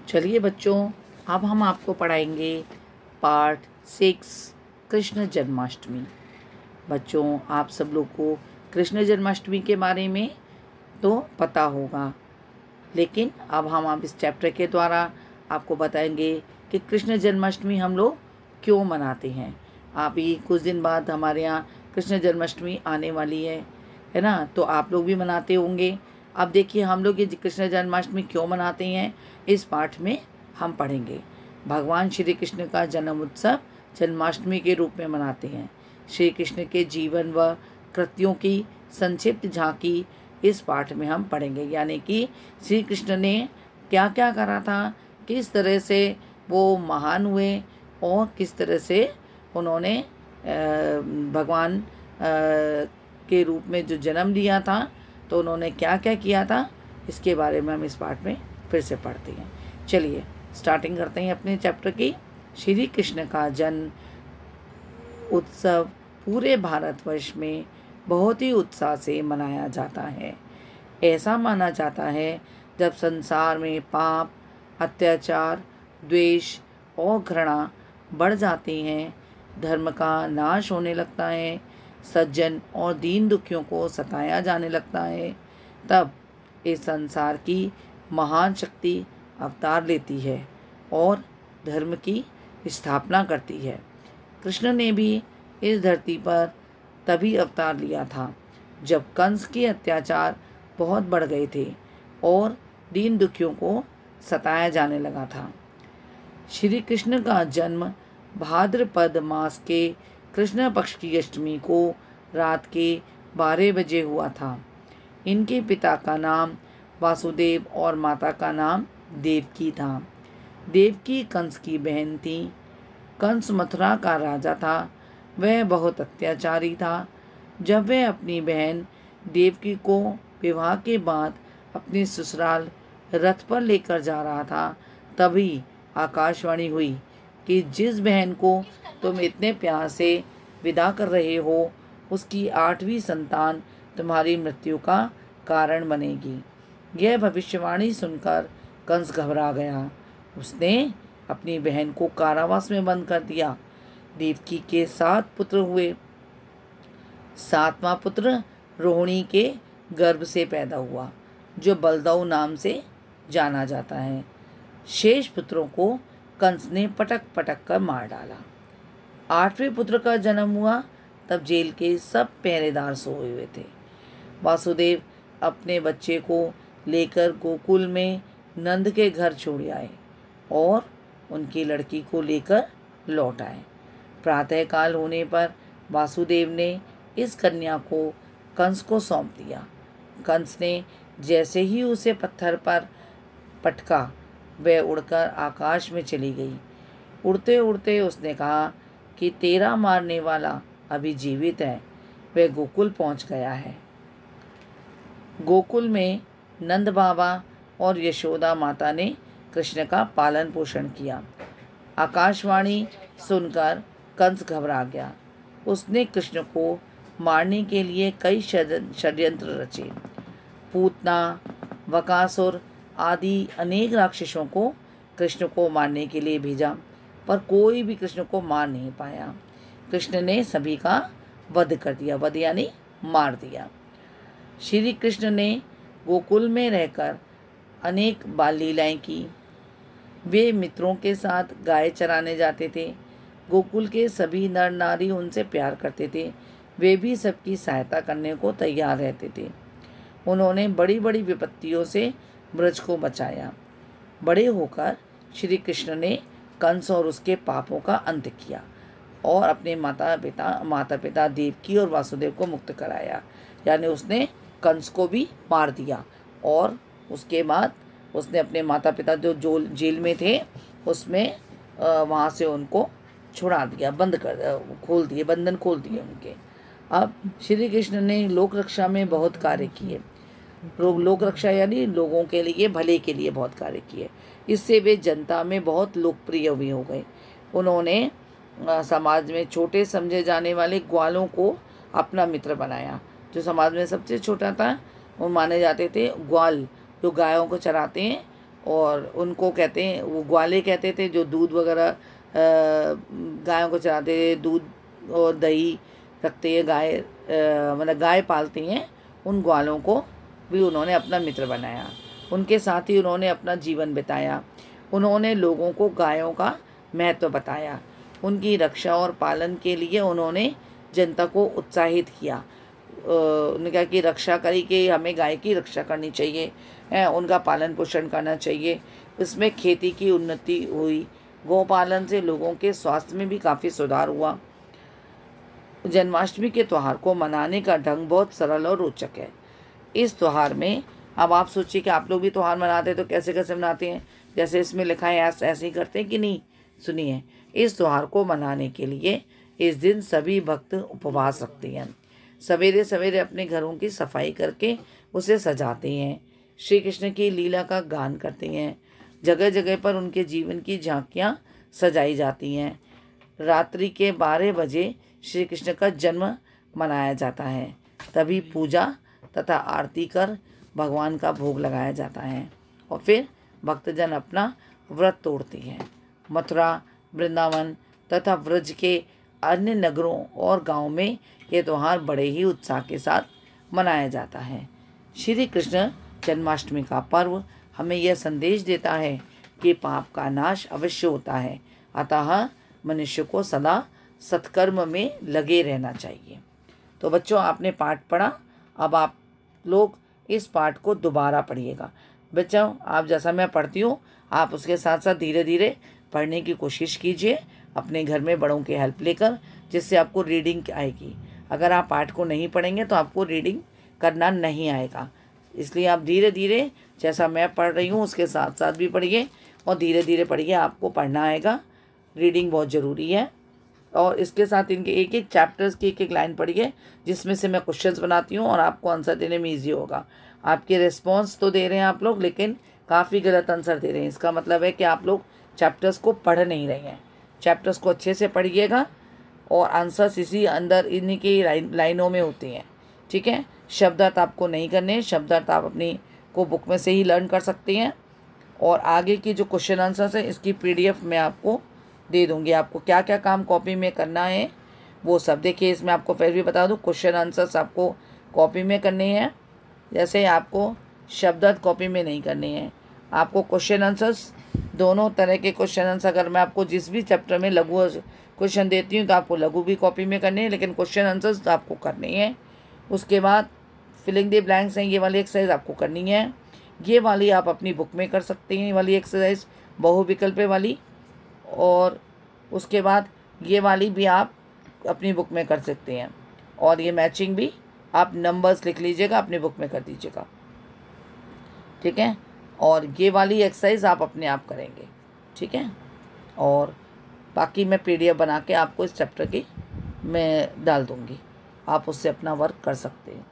चलिए बच्चों, अब हम आपको पढ़ाएंगे पार्ट 6 कृष्ण जन्माष्टमी। बच्चों, आप सब लोग को कृष्ण जन्माष्टमी के बारे में तो पता होगा, लेकिन अब हम आप इस चैप्टर के द्वारा आपको बताएंगे कि कृष्ण जन्माष्टमी हम लोग क्यों मनाते हैं। अभी कुछ दिन बाद हमारे यहाँ कृष्ण जन्माष्टमी आने वाली है ना, तो आप लोग भी मनाते होंगे। अब देखिए, हम लोग ये कृष्ण जन्माष्टमी क्यों मनाते हैं, इस पाठ में हम पढ़ेंगे। भगवान श्री कृष्ण का जन्म उत्सव जन्माष्टमी के रूप में मनाते हैं। श्री कृष्ण के जीवन व कृत्यों की संक्षिप्त झांकी इस पाठ में हम पढ़ेंगे, यानी कि श्री कृष्ण ने क्या क्या करा था, किस तरह से वो महान हुए और किस तरह से उन्होंने भगवान के रूप में जो जन्म लिया था, तो उन्होंने क्या क्या किया था, इसके बारे में हम इस पाठ में फिर से पढ़ते हैं। चलिए स्टार्टिंग करते हैं अपने चैप्टर की। श्री कृष्ण का जन्म उत्सव पूरे भारतवर्ष में बहुत ही उत्साह से मनाया जाता है। ऐसा माना जाता है जब संसार में पाप, अत्याचार, द्वेष और घृणा बढ़ जाती हैं, धर्म का नाश होने लगता है, सज्जन और दीन दुखियों को सताया जाने लगता है, तब इस संसार की महान शक्ति अवतार लेती है और धर्म की स्थापना करती है। कृष्ण ने भी इस धरती पर तभी अवतार लिया था जब कंस के अत्याचार बहुत बढ़ गए थे और दीन दुखियों को सताया जाने लगा था। श्री कृष्ण का जन्म भाद्रपद मास के कृष्ण पक्ष की अष्टमी को रात के 12 बजे हुआ था। इनके पिता का नाम वासुदेव और माता का नाम देवकी था। देवकी कंस की बहन थी। कंस मथुरा का राजा था। वह बहुत अत्याचारी था। जब वह अपनी बहन देवकी को विवाह के बाद अपने ससुराल रथ पर लेकर जा रहा था, तभी आकाशवाणी हुई कि जिस बहन को तुम इतने प्यार से विदा कर रहे हो, उसकी 8वीं संतान तुम्हारी मृत्यु का कारण बनेगी। यह भविष्यवाणी सुनकर कंस घबरा गया। उसने अपनी बहन को कारावास में बंद कर दिया। देवकी के 7 पुत्र हुए। 7वां पुत्र रोहिणी के गर्भ से पैदा हुआ, जो बलदाऊ नाम से जाना जाता है। शेष पुत्रों को कंस ने पटक पटक कर मार डाला। 8वें पुत्र का जन्म हुआ तब जेल के सब पहरेदार सोए हुए थे। वासुदेव अपने बच्चे को लेकर गोकुल में नंद के घर छोड़ आए और उनकी लड़की को लेकर लौट आए। प्रातःकाल होने पर वासुदेव ने इस कन्या को कंस को सौंप दिया। कंस ने जैसे ही उसे पत्थर पर पटका, वह उड़कर आकाश में चली गई। उड़ते उड़ते उसने कहा कि तेरा मारने वाला अभी जीवित है, वह गोकुल पहुंच गया है। गोकुल में नंद बाबा और यशोदा माता ने कृष्ण का पालन पोषण किया। आकाशवाणी सुनकर कंस घबरा गया। उसने कृष्ण को मारने के लिए कई षड्यंत्र रचे। पूतना, बकासुर आदि अनेक राक्षसों को कृष्ण को मारने के लिए भेजा, पर कोई भी कृष्ण को मार नहीं पाया। कृष्ण ने सभी का वध कर दिया। वध यानी मार दिया। श्री कृष्ण ने गोकुल में रहकर अनेक बाल लीलाएं की। वे मित्रों के साथ गाय चराने जाते थे। गोकुल के सभी नर नारी उनसे प्यार करते थे। वे भी सबकी सहायता करने को तैयार रहते थे। उन्होंने बड़ी बड़ी विपत्तियों से ब्रज को बचाया। बड़े होकर श्री कृष्ण ने कंस और उसके पापों का अंत किया और अपने माता पिता देवकी और वासुदेव को मुक्त कराया, यानी उसने कंस को भी मार दिया और उसके बाद उसने अपने माता पिता जो जेल में थे उसमें वहाँ से उनको छुड़ा दिया, बंधन खोल दिए उनके। अब श्री कृष्ण ने लोक रक्षा में बहुत कार्य किए। लोक रक्षा यानी लोगों के लिए, भले के लिए बहुत कार्य किए। इससे वे जनता में बहुत लोकप्रिय भी हो गए। उन्होंने समाज में छोटे समझे जाने वाले ग्वालों को अपना मित्र बनाया। जो समाज में सबसे छोटा था वो माने जाते थे ग्वाल, जो गायों को चराते हैं और उनको कहते हैं, वो ग्वाले कहते थे, जो दूध वगैरह गायों को चराते थे, दूध और दही रखते हैं, गाय मतलब गाय पालती हैं, उन ग्वालों को भी उन्होंने अपना मित्र बनाया। उनके साथ ही उन्होंने अपना जीवन बिताया। उन्होंने लोगों को गायों का महत्व बताया। उनकी रक्षा और पालन के लिए उन्होंने जनता को उत्साहित किया। उन्होंने कहा कि रक्षा करी कि हमें गाय की रक्षा करनी चाहिए, उनका पालन पोषण करना चाहिए। इसमें खेती की उन्नति हुई। गौपालन से लोगों के स्वास्थ्य में भी काफ़ी सुधार हुआ। जन्माष्टमी के त्यौहार को मनाने का ढंग बहुत सरल और रोचक है। इस त्यौहार में अब आप सोचिए कि आप लोग भी त्यौहार मनाते हैं तो कैसे कैसे मनाते हैं, जैसे इसमें लिखा है ऐसे ही करते हैं कि नहीं। सुनिए, इस त्यौहार को मनाने के लिए इस दिन सभी भक्त उपवास रखते हैं। सवेरे सवेरे अपने घरों की सफाई करके उसे सजाते हैं। श्री कृष्ण की लीला का गान करते हैं। जगह जगह पर उनके जीवन की झांकियाँ सजाई जाती हैं। रात्रि के 12 बजे श्री कृष्ण का जन्म मनाया जाता है। तभी पूजा तथा आरती कर भगवान का भोग लगाया जाता है और फिर भक्तजन अपना व्रत तोड़ते हैं। मथुरा, वृंदावन तथा ब्रज के अन्य नगरों और गांवों में ये त्यौहार बड़े ही उत्साह के साथ मनाया जाता है। श्री कृष्ण जन्माष्टमी का पर्व हमें यह संदेश देता है कि पाप का नाश अवश्य होता है, अतः मनुष्य को सदा सत्कर्म में लगे रहना चाहिए। तो बच्चों, आपने पाठ पढ़ा, अब आप लोग इस पाठ को दोबारा पढ़िएगा। बच्चों, आप जैसा मैं पढ़ती हूँ आप उसके साथ साथ धीरे धीरे पढ़ने की कोशिश कीजिए, अपने घर में बड़ों की हेल्प लेकर, जिससे आपको रीडिंग आएगी। अगर आप पाठ को नहीं पढ़ेंगे तो आपको रीडिंग करना नहीं आएगा। इसलिए आप धीरे धीरे जैसा मैं पढ़ रही हूँ उसके साथ साथ भी पढ़िए और धीरे धीरे पढ़िए, आपको पढ़ना आएगा। रीडिंग बहुत ज़रूरी है। और इसके साथ इनके एक एक चैप्टर्स की एक एक लाइन पढ़िए, जिसमें से मैं क्वेश्चंस बनाती हूँ और आपको आंसर देने में ईजी होगा। आपके रिस्पॉन्स तो दे रहे हैं आप लोग, लेकिन काफ़ी गलत आंसर दे रहे हैं। इसका मतलब है कि आप लोग चैप्टर्स को पढ़ नहीं रहे हैं। चैप्टर्स को अच्छे से पढ़िएगा और आंसर्स इसी अंदर इन्हीं की लाइनों में होती हैं, ठीक है। शब्दार्थ आपको नहीं करने हैं, शब्दार्थ आप अपनी को बुक में से ही लर्न कर सकते हैं। और आगे की जो क्वेश्चन आंसर्स हैं इसकी PDF मैं आपको दे दूँगी। आपको क्या क्या काम कॉपी में करना है वो सब देखिए। इसमें आपको फिर भी बता दूँ, क्वेश्चन आंसर्स आपको कॉपी में करने हैं। जैसे आपको शब्दार्थ कॉपी में नहीं करने हैं, आपको क्वेश्चन आंसर्स दोनों तरह के क्वेश्चन आंसर, अगर मैं आपको जिस भी चैप्टर में लघु क्वेश्चन देती हूँ तो आपको लघु भी कॉपी में करने हैं, लेकिन क्वेश्चन आंसर्स तो आपको करने हैं। उसके बाद फिलिंग द ब्लैंक्स हैं, ये वाली एक्सरसाइज आपको करनी है। ये वाली आप अपनी बुक में कर सकते हैं, ये वाली एक्सरसाइज बहुविकल्प वाली। और उसके बाद ये वाली भी आप अपनी बुक में कर सकते हैं। और ये मैचिंग भी आप नंबर्स लिख लीजिएगा, अपनी बुक में कर दीजिएगा, ठीक है। और ये वाली एक्सरसाइज आप अपने आप करेंगे, ठीक है। और बाकी मैं PDF बना के आपको इस चैप्टर की मैं डाल दूँगी, आप उससे अपना वर्क कर सकते हैं।